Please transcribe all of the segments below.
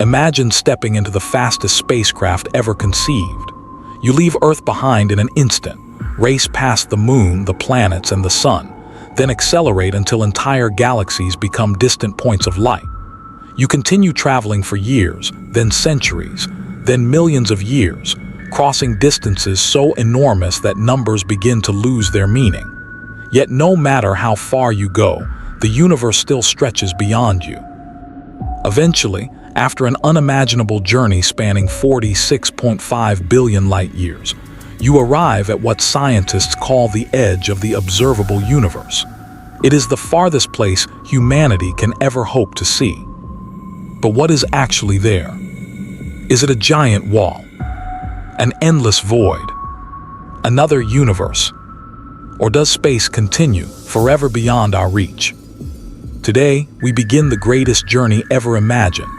Imagine stepping into the fastest spacecraft ever conceived. You leave Earth behind in an instant, race past the moon, the planets, and the sun, then accelerate until entire galaxies become distant points of light. You continue traveling for years, then centuries, then millions of years, crossing distances so enormous that numbers begin to lose their meaning. Yet no matter how far you go, the universe still stretches beyond you. Eventually, after an unimaginable journey spanning 46.5 billion light-years, you arrive at what scientists call the edge of the observable universe. It is the farthest place humanity can ever hope to see. But what is actually there? Is it a giant wall? An endless void? Another universe? Or does space continue forever beyond our reach? Today, we begin the greatest journey ever imagined,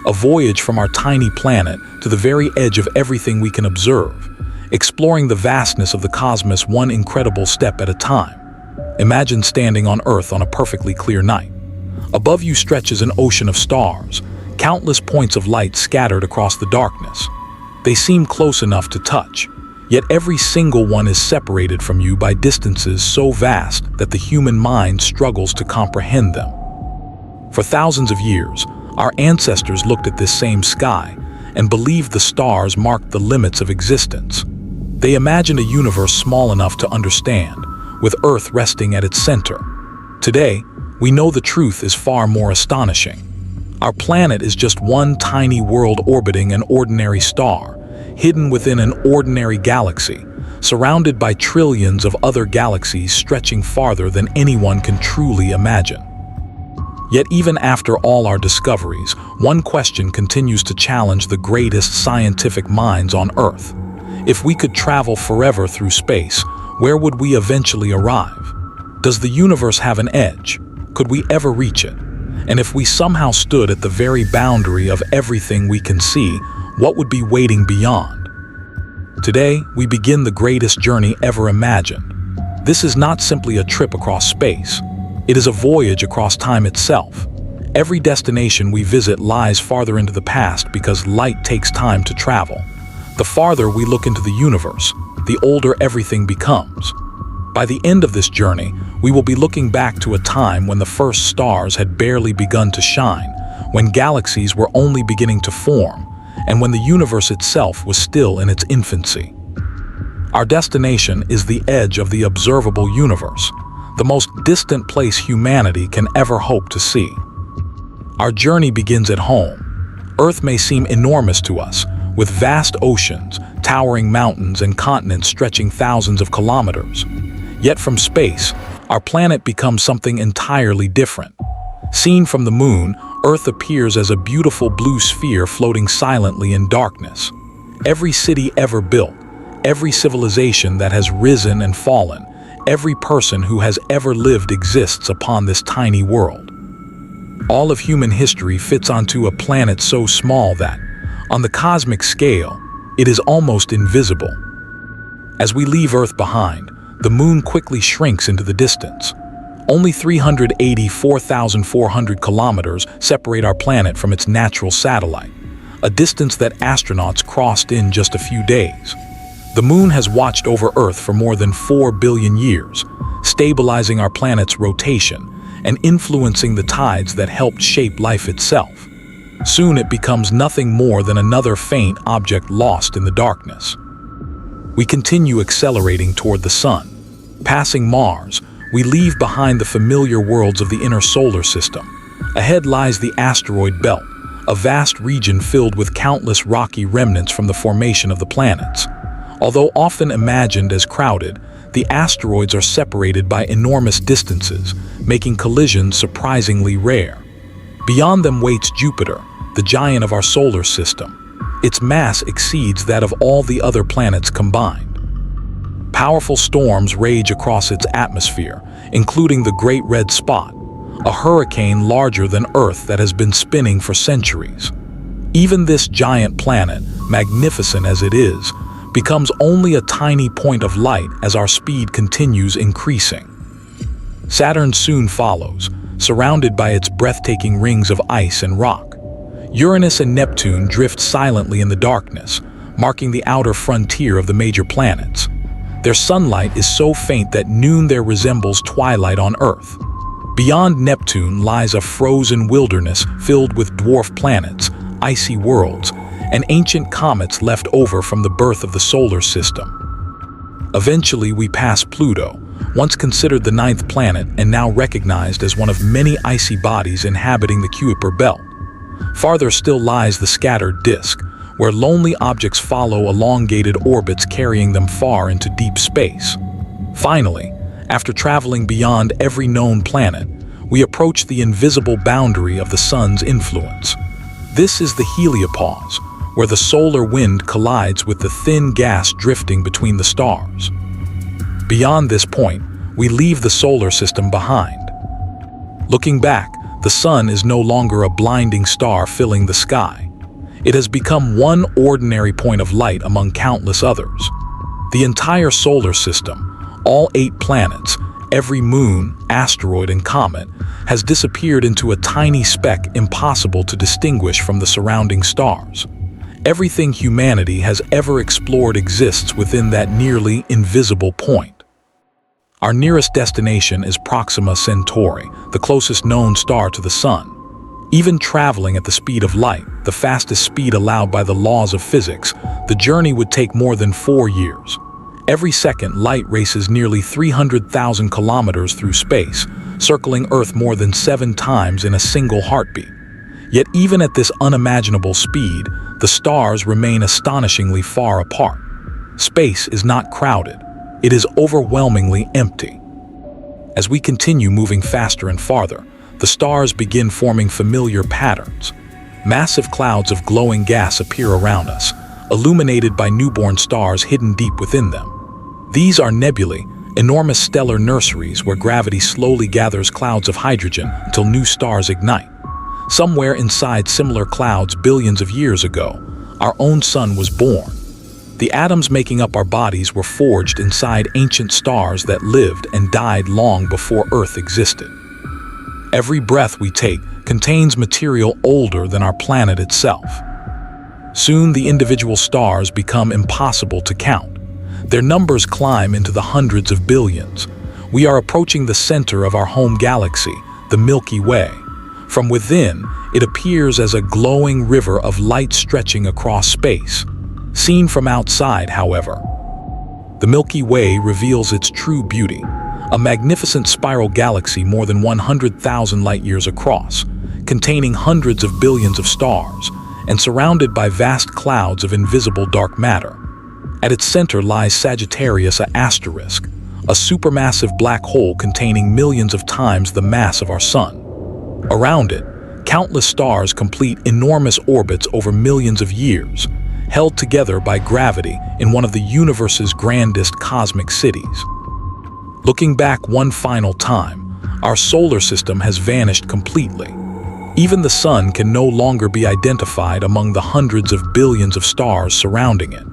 a voyage from our tiny planet to the very edge of everything we can observe, exploring the vastness of the cosmos one incredible step at a time. Imagine standing on Earth on a perfectly clear night. Above you stretches an ocean of stars, countless points of light scattered across the darkness. They seem close enough to touch, yet every single one is separated from you by distances so vast that the human mind struggles to comprehend them. For thousands of years, our ancestors looked at this same sky and believed the stars marked the limits of existence. They imagined a universe small enough to understand, with Earth resting at its center. Today, we know the truth is far more astonishing. Our planet is just one tiny world orbiting an ordinary star, hidden within an ordinary galaxy, surrounded by trillions of other galaxies stretching farther than anyone can truly imagine. Yet even after all our discoveries, one question continues to challenge the greatest scientific minds on Earth. If we could travel forever through space, where would we eventually arrive? Does the universe have an edge? Could we ever reach it? And if we somehow stood at the very boundary of everything we can see, what would be waiting beyond? Today, we begin the greatest journey ever imagined. This is not simply a trip across space. It is a voyage across time itself. Every destination we visit lies farther into the past because light takes time to travel. The farther we look into the universe, the older everything becomes. By the end of this journey, we will be looking back to a time when the first stars had barely begun to shine, when galaxies were only beginning to form, and when the universe itself was still in its infancy. Our destination is the edge of the observable universe, the most distant place humanity can ever hope to see. Our journey begins at home. Earth may seem enormous to us, with vast oceans, towering mountains, and continents stretching thousands of kilometers. Yet from space, our planet becomes something entirely different. Seen from the moon, Earth appears as a beautiful blue sphere floating silently in darkness. Every city ever built, every civilization that has risen and fallen, every person who has ever lived exists upon this tiny world. All of human history fits onto a planet so small that, on the cosmic scale, it is almost invisible. As we leave Earth behind, the moon quickly shrinks into the distance. Only 384,400 kilometers separate our planet from its natural satellite, a distance that astronauts crossed in just a few days. The moon has watched over Earth for more than 4 billion years, stabilizing our planet's rotation and influencing the tides that helped shape life itself. Soon it becomes nothing more than another faint object lost in the darkness. We continue accelerating toward the sun. Passing Mars, we leave behind the familiar worlds of the inner solar system. Ahead lies the asteroid belt, a vast region filled with countless rocky remnants from the formation of the planets. Although often imagined as crowded, the asteroids are separated by enormous distances, making collisions surprisingly rare. Beyond them waits Jupiter, the giant of our solar system. Its mass exceeds that of all the other planets combined. Powerful storms rage across its atmosphere, including the Great Red Spot, a hurricane larger than Earth that has been spinning for centuries. Even this giant planet, magnificent as it is, becomes only a tiny point of light as our speed continues increasing. Saturn soon follows, surrounded by its breathtaking rings of ice and rock. Uranus and Neptune drift silently in the darkness, marking the outer frontier of the major planets. Their sunlight is so faint that noon there resembles twilight on Earth. Beyond Neptune lies a frozen wilderness filled with dwarf planets, icy worlds, and ancient comets left over from the birth of the solar system. Eventually we pass Pluto, once considered the ninth planet and now recognized as one of many icy bodies inhabiting the Kuiper belt. Farther still lies the scattered disk, where lonely objects follow elongated orbits carrying them far into deep space. Finally, after traveling beyond every known planet, we approach the invisible boundary of the sun's influence. This is the heliopause, where the solar wind collides with the thin gas drifting between the stars. Beyond this point, we leave the solar system behind. Looking back, the sun is no longer a blinding star filling the sky. It has become one ordinary point of light among countless others. The entire solar system, all 8 planets, every moon, asteroid, and comet, has disappeared into a tiny speck impossible to distinguish from the surrounding stars. Everything humanity has ever explored exists within that nearly invisible point. Our nearest destination is Proxima Centauri, the closest known star to the Sun. Even traveling at the speed of light, the fastest speed allowed by the laws of physics, the journey would take more than 4 years. Every second, light races nearly 300,000 kilometers through space, circling Earth more than 7 times in a single heartbeat. Yet even at this unimaginable speed, the stars remain astonishingly far apart. Space is not crowded. It is overwhelmingly empty. As we continue moving faster and farther, the stars begin forming familiar patterns. Massive clouds of glowing gas appear around us, illuminated by newborn stars hidden deep within them. These are nebulae, enormous stellar nurseries where gravity slowly gathers clouds of hydrogen until new stars ignite. Somewhere inside similar clouds billions of years ago, our own sun was born. The atoms making up our bodies were forged inside ancient stars that lived and died long before Earth existed. Every breath we take contains material older than our planet itself. Soon the individual stars become impossible to count. Their numbers climb into the hundreds of billions. We are approaching the center of our home galaxy, the Milky Way. From within, it appears as a glowing river of light stretching across space. Seen from outside, however, the Milky Way reveals its true beauty, a magnificent spiral galaxy more than 100,000 light-years across, containing hundreds of billions of stars, and surrounded by vast clouds of invisible dark matter. At its center lies Sagittarius A*, a supermassive black hole containing millions of times the mass of our Sun. Around it, countless stars complete enormous orbits over millions of years, held together by gravity in one of the universe's grandest cosmic cities. Looking back one final time, our solar system has vanished completely. Even the sun can no longer be identified among the hundreds of billions of stars surrounding it.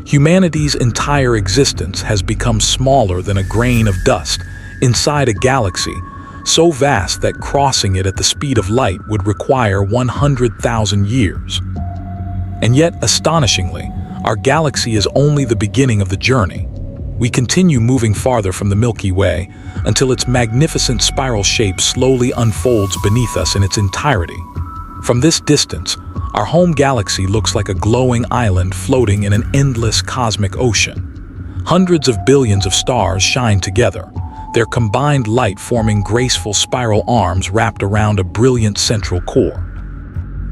Humanity's entire existence has become smaller than a grain of dust inside a galaxy so vast that crossing it at the speed of light would require 100,000 years. And yet, astonishingly, our galaxy is only the beginning of the journey. We continue moving farther from the Milky Way until its magnificent spiral shape slowly unfolds beneath us in its entirety. From this distance, our home galaxy looks like a glowing island floating in an endless cosmic ocean. Hundreds of billions of stars shine together, their combined light forming graceful spiral arms wrapped around a brilliant central core.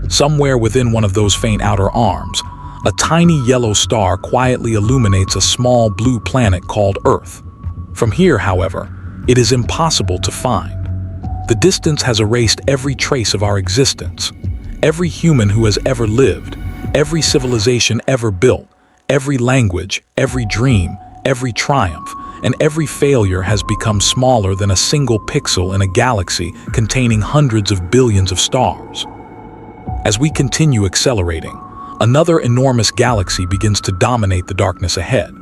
Somewhere within one of those faint outer arms, a tiny yellow star quietly illuminates a small blue planet called Earth. From here, however, it is impossible to find. The distance has erased every trace of our existence. Every human who has ever lived, every civilization ever built, every language, every dream, every triumph, and every failure has become smaller than a single pixel in a galaxy containing hundreds of billions of stars. As we continue accelerating, another enormous galaxy begins to dominate the darkness ahead.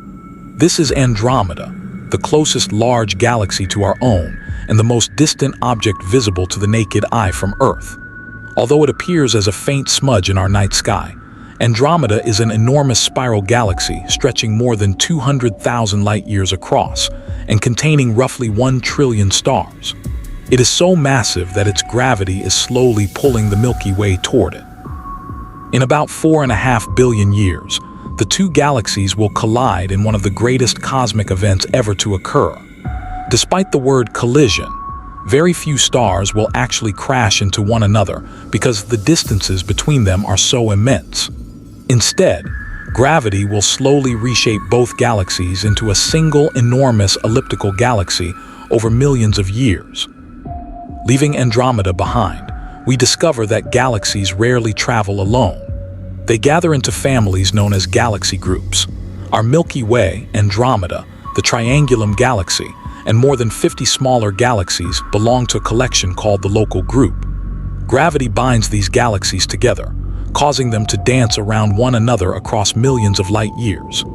This is Andromeda, the closest large galaxy to our own and the most distant object visible to the naked eye from Earth. Although it appears as a faint smudge in our night sky, Andromeda is an enormous spiral galaxy stretching more than 200,000 light-years across and containing roughly 1 trillion stars. It is so massive that its gravity is slowly pulling the Milky Way toward it. In about 4.5 billion years, the two galaxies will collide in one of the greatest cosmic events ever to occur. Despite the word collision, very few stars will actually crash into one another because the distances between them are so immense. Instead, gravity will slowly reshape both galaxies into a single enormous elliptical galaxy over millions of years. Leaving Andromeda behind, we discover that galaxies rarely travel alone. They gather into families known as galaxy groups. Our Milky Way, Andromeda, the Triangulum Galaxy, and more than 50 smaller galaxies belong to a collection called the Local Group. Gravity binds these galaxies together, causing them to dance around one another across millions of light years.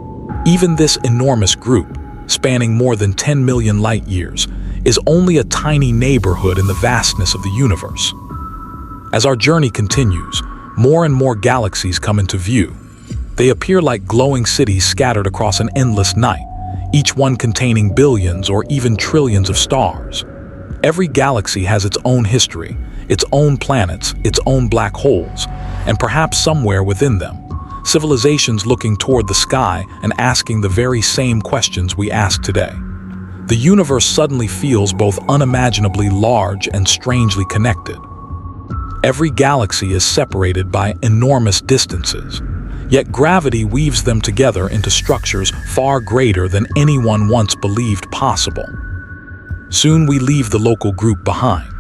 Even this enormous group, spanning more than 10 million light years, is only a tiny neighborhood in the vastness of the universe. As our journey continues, more and more galaxies come into view. They appear like glowing cities scattered across an endless night, each one containing billions or even trillions of stars. Every galaxy has its own history, its own planets, its own black holes, and perhaps somewhere within them, civilizations looking toward the sky and asking the very same questions we ask today. The universe suddenly feels both unimaginably large and strangely connected. Every galaxy is separated by enormous distances, yet gravity weaves them together into structures far greater than anyone once believed possible. Soon we leave the Local Group behind.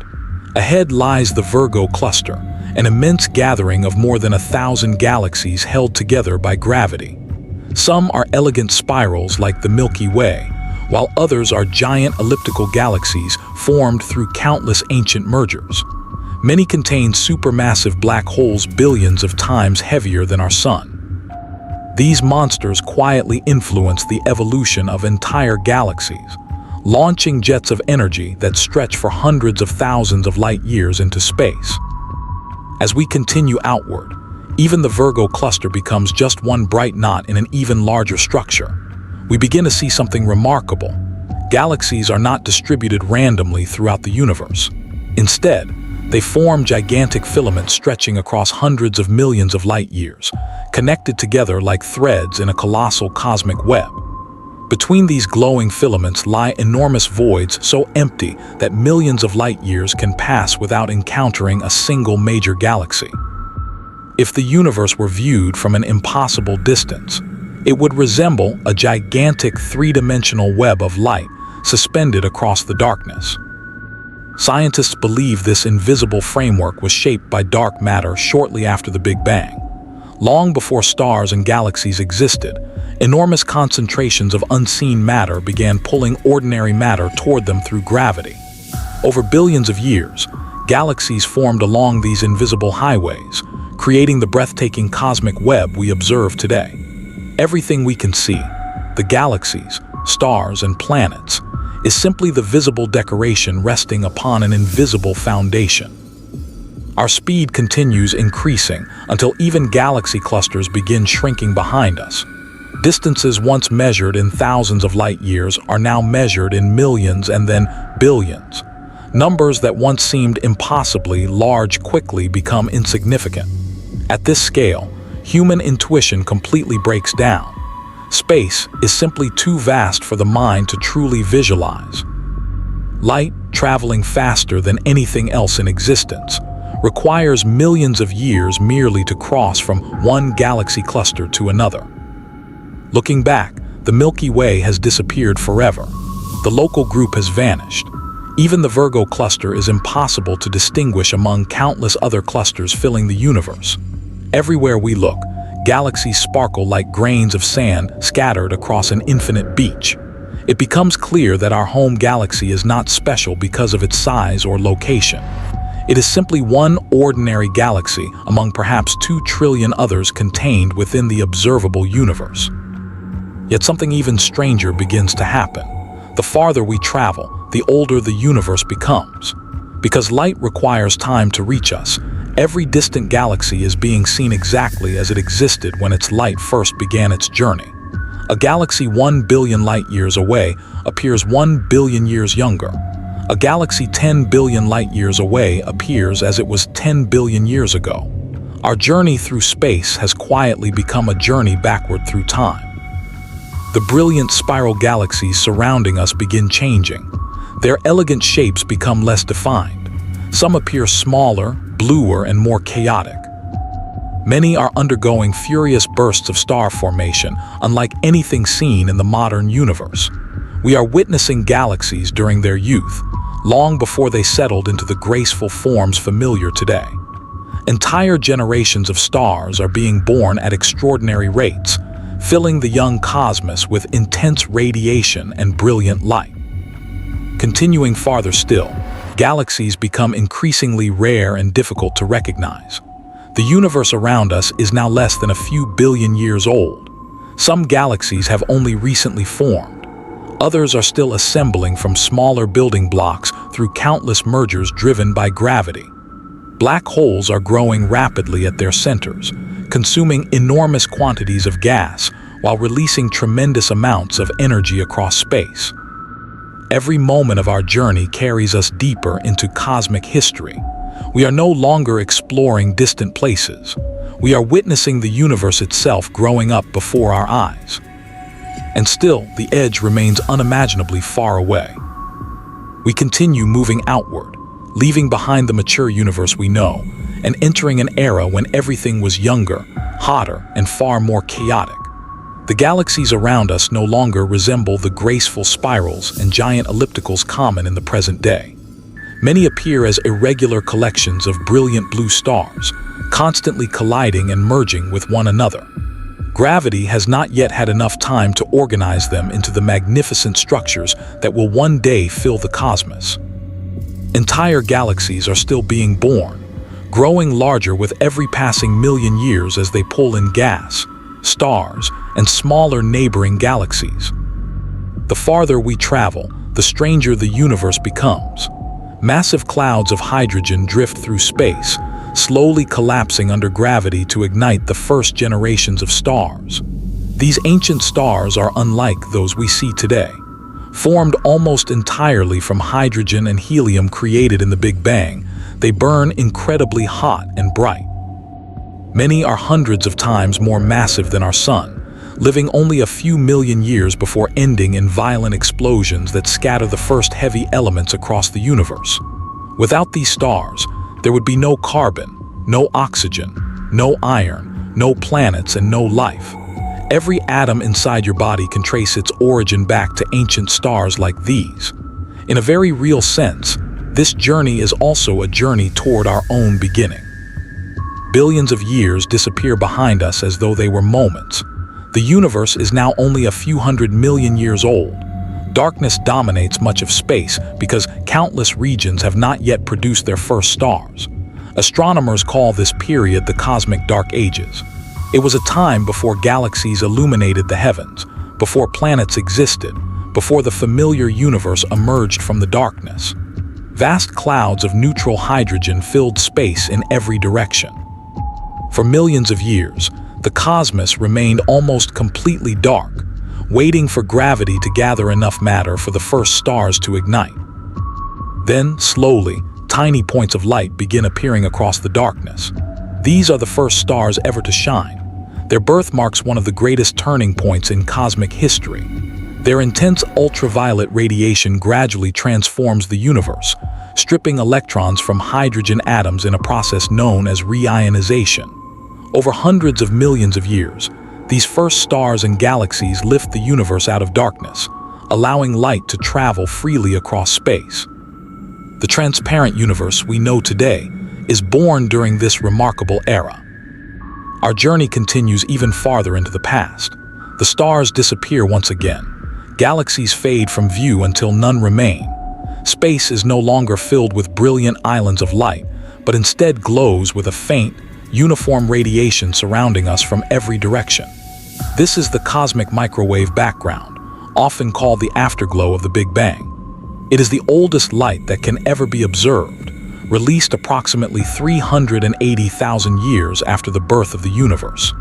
Ahead lies the Virgo cluster, an immense gathering of more than 1,000 galaxies held together by gravity. Some are elegant spirals like the Milky Way, while others are giant elliptical galaxies formed through countless ancient mergers. Many contain supermassive black holes billions of times heavier than our Sun. These monsters quietly influence the evolution of entire galaxies, launching jets of energy that stretch for hundreds of thousands of light years into space. As we continue outward, even the Virgo cluster becomes just one bright knot in an even larger structure. We begin to see something remarkable. Galaxies are not distributed randomly throughout the universe. Instead, they form gigantic filaments stretching across hundreds of millions of light years, connected together like threads in a colossal cosmic web. Between these glowing filaments lie enormous voids so empty that millions of light years can pass without encountering a single major galaxy. If the universe were viewed from an impossible distance, it would resemble a gigantic three-dimensional web of light suspended across the darkness. Scientists believe this invisible framework was shaped by dark matter shortly after the Big Bang. Long before stars and galaxies existed, enormous concentrations of unseen matter began pulling ordinary matter toward them through gravity. Over billions of years, galaxies formed along these invisible highways, creating the breathtaking cosmic web we observe today. Everything we can see, the galaxies, stars, and planets, is simply the visible decoration resting upon an invisible foundation. Our speed continues increasing until even galaxy clusters begin shrinking behind us. Distances once measured in thousands of light years are now measured in millions and then billions. Numbers that once seemed impossibly large quickly become insignificant. At this scale, human intuition completely breaks down. Space is simply too vast for the mind to truly visualize. Light, traveling faster than anything else in existence, requires millions of years merely to cross from one galaxy cluster to another. Looking back, the Milky Way has disappeared forever. The Local Group has vanished. Even the Virgo cluster is impossible to distinguish among countless other clusters filling the universe. Everywhere we look, galaxies sparkle like grains of sand scattered across an infinite beach. It becomes clear that our home galaxy is not special because of its size or location. It is simply one ordinary galaxy among perhaps 2 trillion others contained within the observable universe. Yet something even stranger begins to happen. The farther we travel, the older the universe becomes. Because light requires time to reach us, Every distant galaxy is being seen exactly as it existed when its light first began its journey. A galaxy 1 billion light-years away appears 1 billion years younger. A galaxy 10 billion light-years away appears as it was 10 billion years ago. Our journey through space has quietly become a journey backward through time. The brilliant spiral galaxies surrounding us begin changing. Their elegant shapes become less defined. Some appear smaller, bluer, and more chaotic. Many are undergoing furious bursts of star formation, unlike anything seen in the modern universe. We are witnessing galaxies during their youth, long before they settled into the graceful forms familiar today. Entire generations of stars are being born at extraordinary rates, filling the young cosmos with intense radiation and brilliant light. Continuing farther still, galaxies become increasingly rare and difficult to recognize. The universe around us is now less than a few billion years old. Some galaxies have only recently formed. Others are still assembling from smaller building blocks through countless mergers driven by gravity. Black holes are growing rapidly at their centers, consuming enormous quantities of gas while releasing tremendous amounts of energy across space. Every moment of our journey carries us deeper into cosmic history. We are no longer exploring distant places. We are witnessing the universe itself growing up before our eyes. And still, the edge remains unimaginably far away. We continue moving outward, leaving behind the mature universe we know, and entering an era when everything was younger, hotter, and far more chaotic. The galaxies around us no longer resemble the graceful spirals and giant ellipticals common in the present day. Many appear as irregular collections of brilliant blue stars, constantly colliding and merging with one another. Gravity has not yet had enough time to organize them into the magnificent structures that will one day fill the cosmos. Entire galaxies are still being born, growing larger with every passing million years as they pull in gas, stars, and smaller neighboring galaxies. The farther we travel, the stranger the universe becomes. Massive clouds of hydrogen drift through space, slowly collapsing under gravity to ignite the first generations of stars. These ancient stars are unlike those we see today. Formed almost entirely from hydrogen and helium created in the Big Bang, they burn incredibly hot and bright. Many are hundreds of times more massive than our Sun, living only a few million years before ending in violent explosions that scatter the first heavy elements across the universe. Without these stars, there would be no carbon, no oxygen, no iron, no planets, and no life. Every atom inside your body can trace its origin back to ancient stars like these. In a very real sense, this journey is also a journey toward our own beginning. Billions of years disappear behind us as though they were moments. The universe is now only a few 100 million years old. Darkness dominates much of space because countless regions have not yet produced their first stars. Astronomers call this period the cosmic dark ages. It was a time before galaxies illuminated the heavens, before planets existed, before the familiar universe emerged from the darkness. Vast clouds of neutral hydrogen filled space in every direction. For millions of years, the cosmos remained almost completely dark, waiting for gravity to gather enough matter for the first stars to ignite. Then, slowly, tiny points of light begin appearing across the darkness. These are the first stars ever to shine. Their birth marks one of the greatest turning points in cosmic history. Their intense ultraviolet radiation gradually transforms the universe, stripping electrons from hydrogen atoms in a process known as reionization. Over hundreds of millions of years, these first stars and galaxies lift the universe out of darkness, allowing light to travel freely across space. The transparent universe we know today is born during this remarkable era. Our journey continues even farther into the past. The stars disappear once again. Galaxies fade from view until none remain. Space is no longer filled with brilliant islands of light, but instead glows with a faint, uniform radiation surrounding us from every direction. This is the cosmic microwave background, often called the afterglow of the Big Bang. It is the oldest light that can ever be observed, released approximately 380,000 years after the birth of the universe.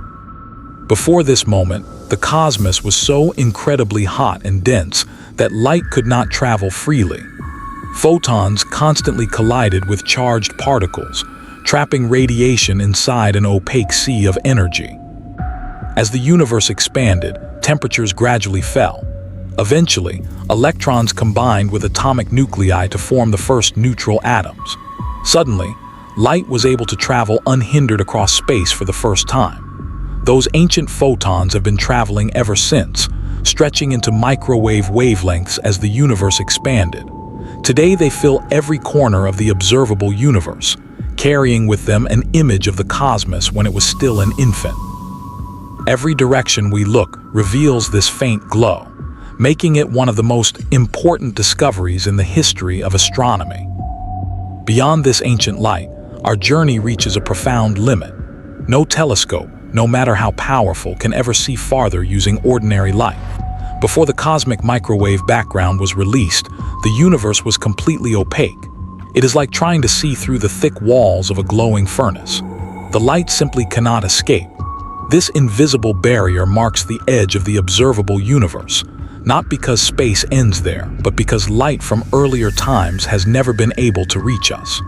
Before this moment, the cosmos was so incredibly hot and dense that light could not travel freely. Photons constantly collided with charged particles, trapping radiation inside an opaque sea of energy. As the universe expanded, temperatures gradually fell. Eventually, electrons combined with atomic nuclei to form the first neutral atoms. Suddenly, light was able to travel unhindered across space for the first time. Those ancient photons have been traveling ever since, stretching into microwave wavelengths as the universe expanded. Today they fill every corner of the observable universe, carrying with them an image of the cosmos when it was still an infant. Every direction we look reveals this faint glow, making it one of the most important discoveries in the history of astronomy. Beyond this ancient light, our journey reaches a profound limit. No telescope, no matter how powerful, can ever see farther using ordinary light. Before the cosmic microwave background was released, the universe was completely opaque. It is like trying to see through the thick walls of a glowing furnace. The light simply cannot escape. This invisible barrier marks the edge of the observable universe, not because space ends there, but because light from earlier times has never been able to reach us.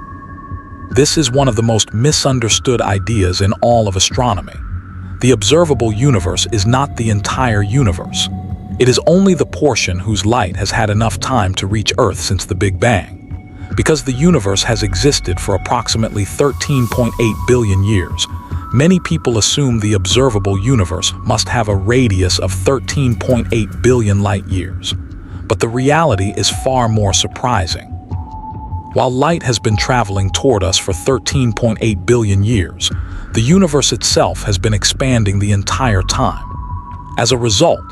This is one of the most misunderstood ideas in all of astronomy. The observable universe is not the entire universe. It is only the portion whose light has had enough time to reach Earth since the Big Bang. Because the universe has existed for approximately 13.8 billion years, many people assume the observable universe must have a radius of 13.8 billion light years. But the reality is far more surprising. While light has been traveling toward us for 13.8 billion years, the universe itself has been expanding the entire time. As a result,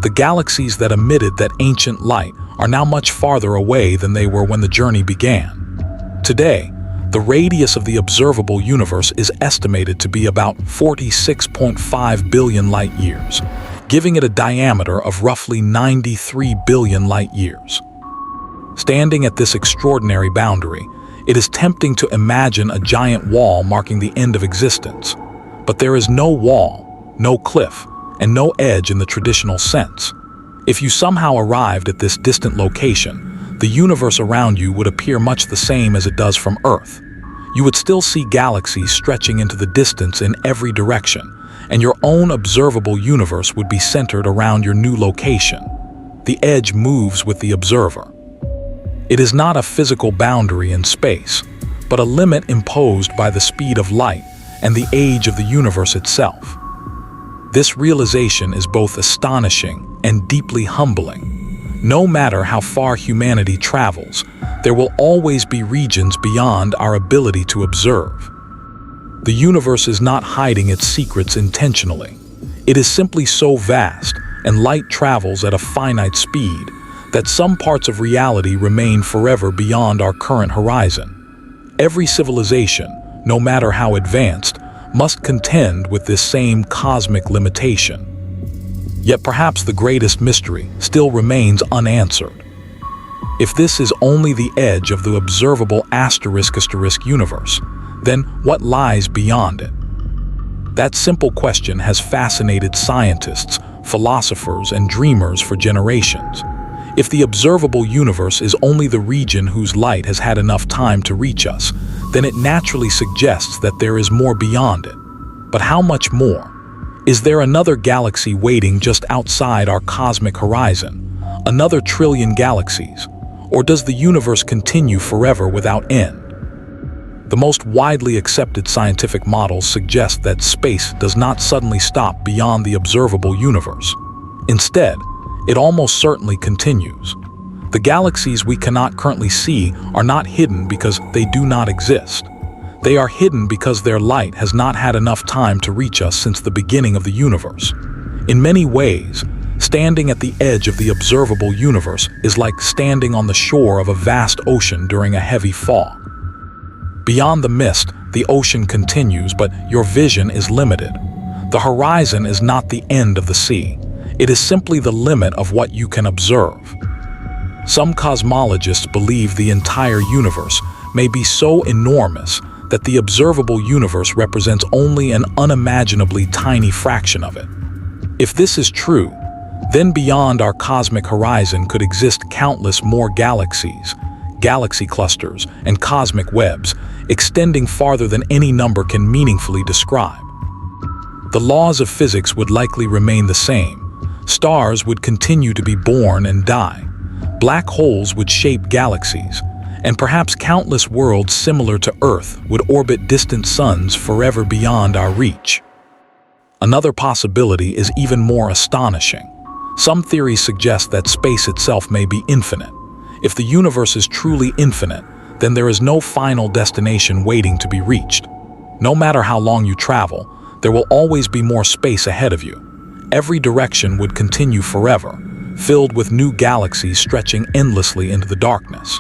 the galaxies that emitted that ancient light are now much farther away than they were when the journey began. Today, the radius of the observable universe is estimated to be about 46.5 billion light years, giving it a diameter of roughly 93 billion light years. Standing at this extraordinary boundary, it is tempting to imagine a giant wall marking the end of existence. But there is no wall, no cliff, and no edge in the traditional sense. If you somehow arrived at this distant location, the universe around you would appear much the same as it does from Earth. You would still see galaxies stretching into the distance in every direction, and your own observable universe would be centered around your new location. The edge moves with the observer. It is not a physical boundary in space, but a limit imposed by the speed of light and the age of the universe itself. This realization is both astonishing and deeply humbling. No matter how far humanity travels, there will always be regions beyond our ability to observe. The universe is not hiding its secrets intentionally. It is simply so vast, and light travels at a finite speed, that some parts of reality remain forever beyond our current horizon. Every civilization, no matter how advanced, must contend with this same cosmic limitation. Yet perhaps the greatest mystery still remains unanswered. If this is only the edge of the observable ** universe, then what lies beyond it? That simple question has fascinated scientists, philosophers, and dreamers for generations. If the observable universe is only the region whose light has had enough time to reach us, then it naturally suggests that there is more beyond it. But how much more? Is there another galaxy waiting just outside our cosmic horizon? Another trillion galaxies? Or does the universe continue forever without end? The most widely accepted scientific models suggest that space does not suddenly stop beyond the observable universe. Instead, it almost certainly continues. The galaxies we cannot currently see are not hidden because they do not exist. They are hidden because their light has not had enough time to reach us since the beginning of the universe. In many ways, standing at the edge of the observable universe is like standing on the shore of a vast ocean during a heavy fog. Beyond the mist, the ocean continues, but your vision is limited. The horizon is not the end of the sea. It is simply the limit of what you can observe. Some cosmologists believe the entire universe may be so enormous that the observable universe represents only an unimaginably tiny fraction of it. If this is true, then beyond our cosmic horizon could exist countless more galaxies, galaxy clusters, and cosmic webs, extending farther than any number can meaningfully describe. The laws of physics would likely remain the same. Stars would continue to be born and die. Black holes would shape galaxies, and perhaps countless worlds similar to Earth would orbit distant suns forever beyond our reach. Another possibility is even more astonishing. Some theories suggest that space itself may be infinite. If the universe is truly infinite, then there is no final destination waiting to be reached. No matter how long you travel, there will always be more space ahead of you. Every direction would continue forever, filled with new galaxies stretching endlessly into the darkness.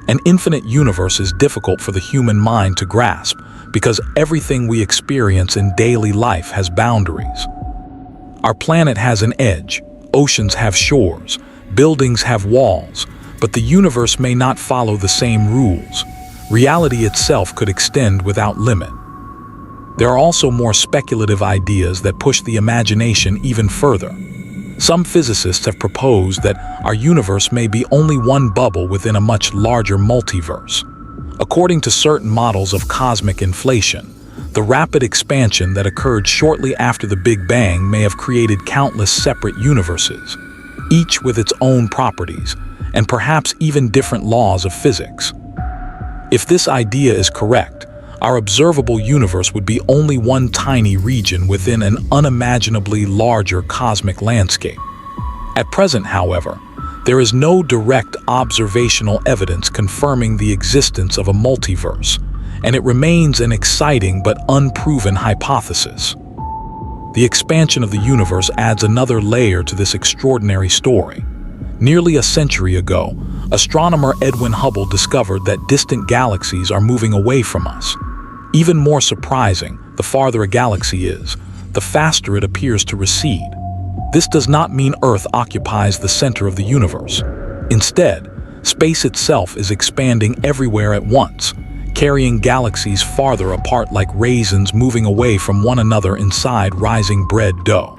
An infinite universe is difficult for the human mind to grasp because everything we experience in daily life has boundaries. Our planet has an edge, oceans have shores, buildings have walls, but the universe may not follow the same rules. Reality itself could extend without limit. There are also more speculative ideas that push the imagination even further. Some physicists have proposed that our universe may be only one bubble within a much larger multiverse. According to certain models of cosmic inflation, the rapid expansion that occurred shortly after the Big Bang may have created countless separate universes, each with its own properties, and perhaps even different laws of physics. If this idea is correct, our observable universe would be only one tiny region within an unimaginably larger cosmic landscape. At present, however, there is no direct observational evidence confirming the existence of a multiverse, and it remains an exciting but unproven hypothesis. The expansion of the universe adds another layer to this extraordinary story. Nearly a century ago, astronomer Edwin Hubble discovered that distant galaxies are moving away from us. Even more surprising, the farther a galaxy is, the faster it appears to recede. This does not mean Earth occupies the center of the universe. Instead, space itself is expanding everywhere at once, carrying galaxies farther apart like raisins moving away from one another inside rising bread dough.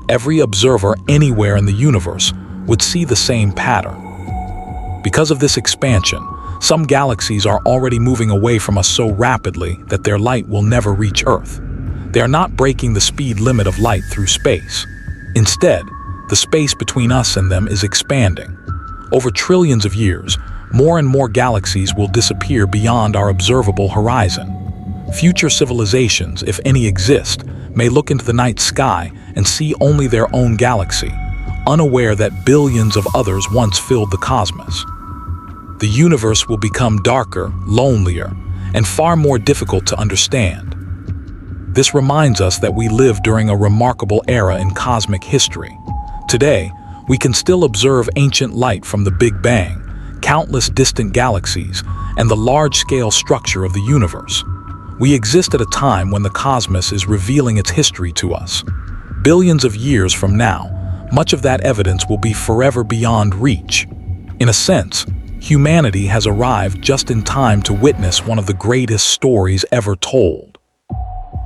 Every observer anywhere in the universe would see the same pattern. Because of this expansion, some galaxies are already moving away from us so rapidly that their light will never reach Earth. They are not breaking the speed limit of light through space. Instead, the space between us and them is expanding. Over trillions of years, more and more galaxies will disappear beyond our observable horizon. Future civilizations, if any exist, may look into the night sky and see only their own galaxy, unaware that billions of others once filled the cosmos. The universe will become darker, lonelier, and far more difficult to understand. This reminds us that we live during a remarkable era in cosmic history. Today, we can still observe ancient light from the Big Bang, countless distant galaxies, and the large-scale structure of the universe. We exist at a time when the cosmos is revealing its history to us. Billions of years from now, much of that evidence will be forever beyond reach. In a sense, humanity has arrived just in time to witness one of the greatest stories ever told.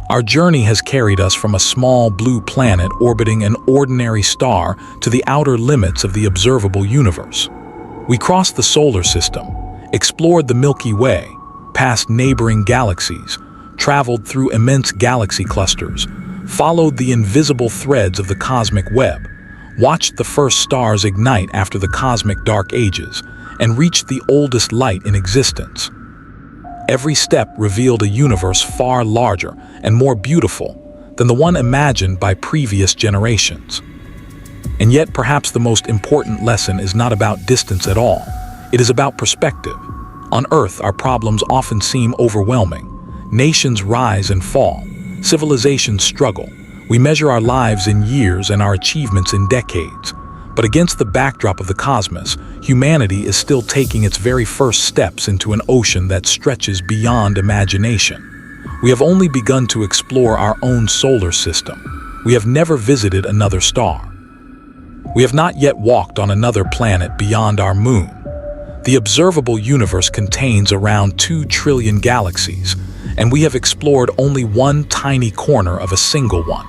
Our journey has carried us from a small blue planet orbiting an ordinary star to the outer limits of the observable universe. We crossed the solar system, explored the Milky Way, passed neighboring galaxies, traveled through immense galaxy clusters, followed the invisible threads of the cosmic web, watched the first stars ignite after the cosmic dark ages, and reached the oldest light in existence. Every step revealed a universe far larger and more beautiful than the one imagined by previous generations. And yet, perhaps the most important lesson is not about distance at all. It is about perspective. On Earth, our problems often seem overwhelming. Nations rise and fall. Civilizations struggle. We measure our lives in years and our achievements in decades. But against the backdrop of the cosmos, humanity is still taking its very first steps into an ocean that stretches beyond imagination. We have only begun to explore our own solar system. We have never visited another star. We have not yet walked on another planet beyond our moon. The observable universe contains around 2 trillion galaxies, and we have explored only one tiny corner of a single one.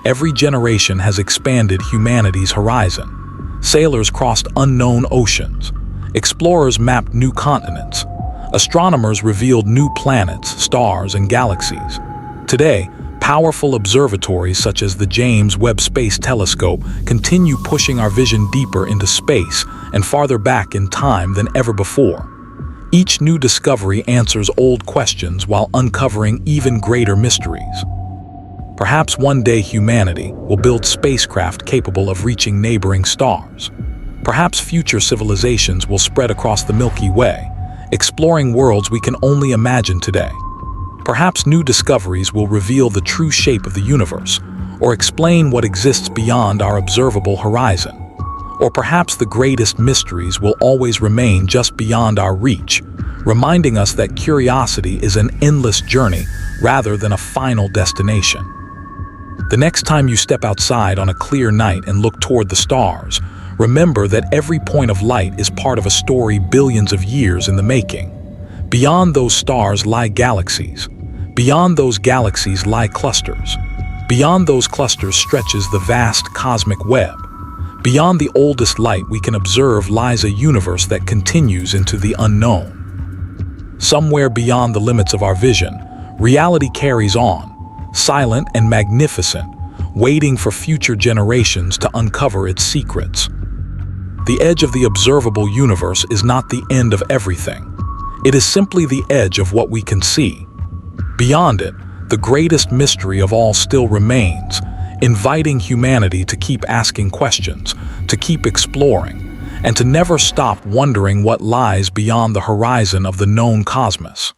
Every generation has expanded humanity's horizon. Sailors crossed unknown oceans. Explorers mapped new continents. Astronomers revealed new planets, stars, and galaxies. Today, powerful observatories such as the James Webb Space Telescope continue pushing our vision deeper into space and farther back in time than ever before. Each new discovery answers old questions while uncovering even greater mysteries. Perhaps one day humanity will build spacecraft capable of reaching neighboring stars. Perhaps future civilizations will spread across the Milky Way, exploring worlds we can only imagine today. Perhaps new discoveries will reveal the true shape of the universe, or explain what exists beyond our observable horizon. Or perhaps the greatest mysteries will always remain just beyond our reach, reminding us that curiosity is an endless journey rather than a final destination. The next time you step outside on a clear night and look toward the stars, remember that every point of light is part of a story billions of years in the making. Beyond those stars lie galaxies. Beyond those galaxies lie clusters. Beyond those clusters stretches the vast cosmic web. Beyond the oldest light we can observe lies a universe that continues into the unknown. Somewhere beyond the limits of our vision, reality carries on, silent and magnificent, waiting for future generations to uncover its secrets. The edge of the observable universe is not the end of everything. It is simply the edge of what we can see. Beyond it, the greatest mystery of all still remains, inviting humanity to keep asking questions, to keep exploring, and to never stop wondering what lies beyond the horizon of the known cosmos.